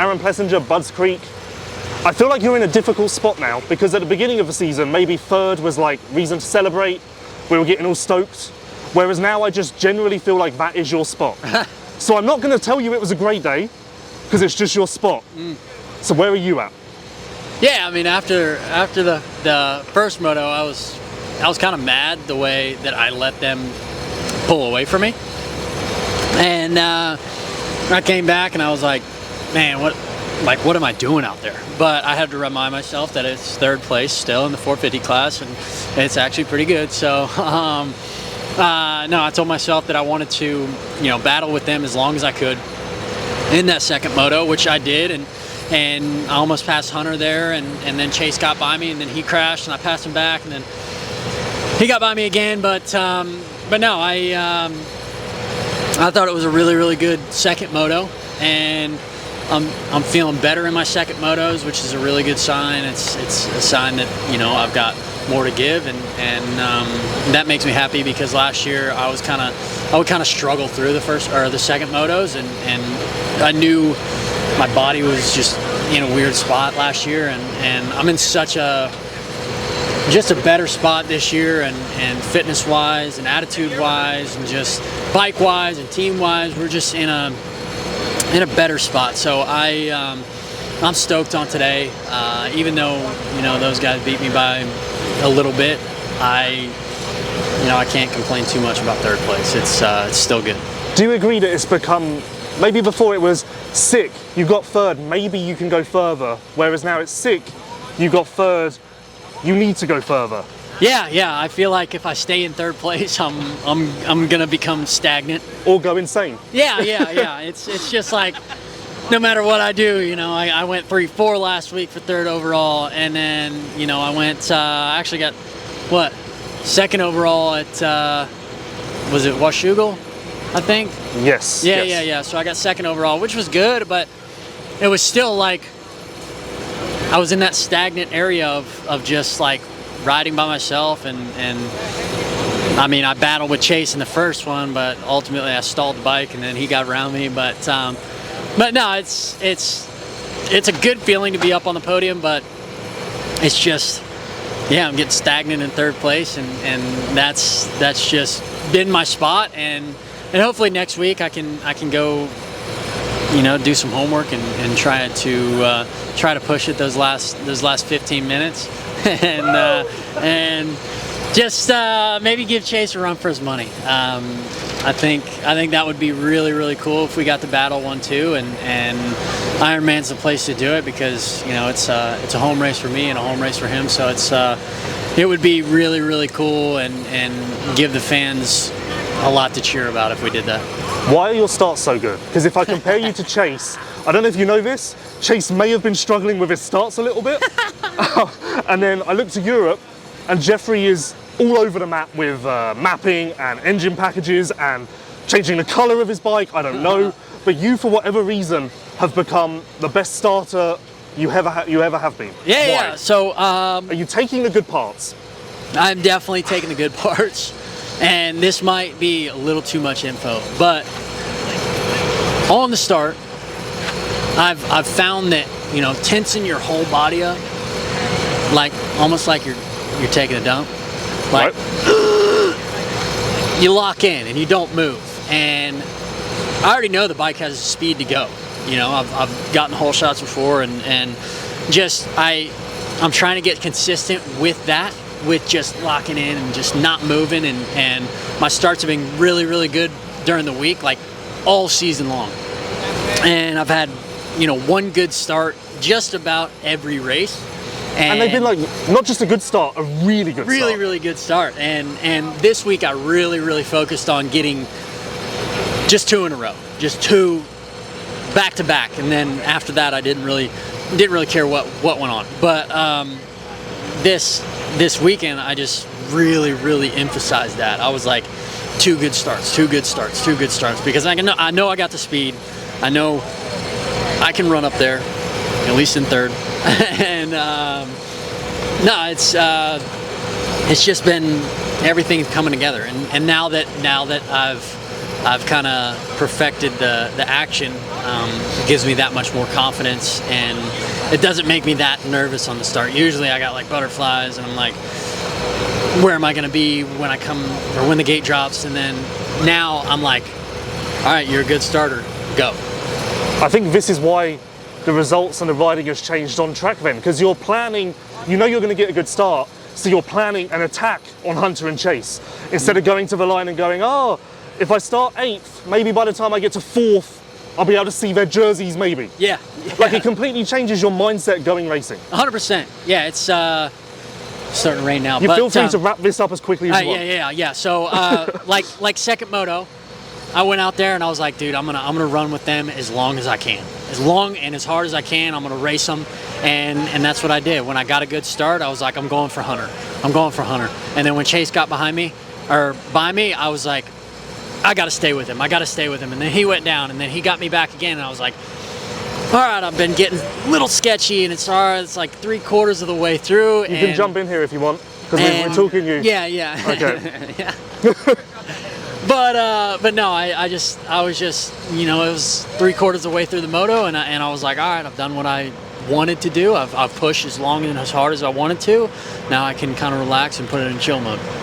Aaron Plessinger, Budds Creek. I feel like you're in a difficult spot now because at the beginning of the season, maybe third was like reason to celebrate. We were getting all stoked. Whereas now I just generally feel like that is your spot. So I'm not going to tell you it was a great day because it's just your spot. So where are you at? Yeah, I mean, after the first moto, I was kind of mad the way that I let them pull away from me. And I came back and I was like, man, what am I doing out there? But I had to remind myself that it's third place still in the 450 class, and it's actually pretty good. So, no, I told myself that I wanted to, battle with them as long as I could in that second moto, which I did, and I almost passed Hunter there, and then Chase got by me, and then he crashed, and I passed him back, and then he got by me again. But no, I thought it was a really, really good second moto, and I'm feeling better in my second motos, which is a really good sign. It's a sign that I've got more to give, and that makes me happy because last year I would kind of struggle through the second motos, and I knew my body was just in a weird spot last year, and I'm in such just a better spot this year, and fitness wise and attitude wise and just bike wise and team wise, we're just in a better spot. So I'm stoked on today, even though those guys beat me by a little bit. I can't complain too much about third place. It's still good. Do you agree that it's become, maybe before it was sick, you got third, maybe you can go further, whereas now it's sick, you got third, you need to go further? Yeah. I feel like if I stay in third place, I'm gonna become stagnant or go insane. Yeah. It's just like no matter what I do, I went 3-4 last week for third overall, and then I went actually got second overall at was it Washougal, I think. Yes. Yeah. So I got second overall, which was good, but it was still like I was in that stagnant area of just like riding by myself, and I mean, I battled with Chase in the first one, but ultimately I stalled the bike and then he got around me. But no, it's a good feeling to be up on the podium, but it's just, yeah, I'm getting stagnant in third place, and that's just been my spot, and hopefully next week I can go do some homework and try to push it those last 15 minutes and just maybe give Chase a run for his money. I think that would be really, really cool if we got to battle 1-2, and Ironman's the place to do it because it's a home race for me and a home race for him. So it would be really, really cool and give the fans a lot to cheer about if we did that. Why are your starts so good? Because if I compare you to Chase, I don't know if you know this, Chase may have been struggling with his starts a little bit. And then I look to Europe, and Jeffrey is all over the map with mapping and engine packages and changing the color of his bike, I don't know. But you, for whatever reason, have become the best starter you ever have been. Yeah. So are you taking the good parts? I'm definitely taking the good parts, and this might be a little too much info, but on the start, I've found that tensing your whole body up, like almost like you're taking a dump, like you lock in and you don't move. And I already know the bike has speed to go. I've gotten whole shots before, and just I'm trying to get consistent with that, with just locking in and just not moving. And my starts have been really, really good during the week, like all season long. And I've had one good start just about every race. And they've been like, not just a good start, a really good start. Really, really good start. And this week I really, really focused on getting just 2 in a row, just 2 back to back. And then after that, I didn't really care what went on. But this weekend, I just really, really emphasized that. I was like, 2 good starts, 2 good starts, 2 good starts, because I know I got the speed. I know I can run up there, at least in third. And no, it's just been everything coming together. And now that I've kind of perfected the action. It gives me that much more confidence, and it doesn't make me that nervous on the start. Usually I got like butterflies and I'm like, where am I going to be when I come, or when the gate drops? And then now I'm like, all right, you're a good starter, go. I think this is why the results and the riding has changed on track then, because you're planning, you know you're going to get a good start, so you're planning an attack on Hunter and Chase instead of going to the line and going, oh, if I start 8th, maybe by the time I get to 4th, I'll be able to see their jerseys maybe. Yeah. Like it completely changes your mindset going racing. 100%. Yeah, it's starting to rain now. You feel free to wrap this up as quickly as you want. Yeah. So like second moto, I went out there and I was like, dude, I'm gonna run with them as long as I can, as long and as hard as I can. I'm gonna race them, and that's what I did. When I got a good start, I was like, I'm going for Hunter. I'm going for Hunter. And then when Chase got behind me or by me, I was like, I gotta stay with him. I gotta stay with him. And then he went down, and then he got me back again, and I was like, all right, I've been getting a little sketchy, and it's like 3/4 of the way through. You can jump in here if you want, because we're talking you. Yeah. Okay. Yeah. But no, I was just, you know, it was 3/4 of the way through the moto, and I was like, all right, I've done what I wanted to do. I've pushed as long and as hard as I wanted to. Now I can kind of relax and put it in chill mode.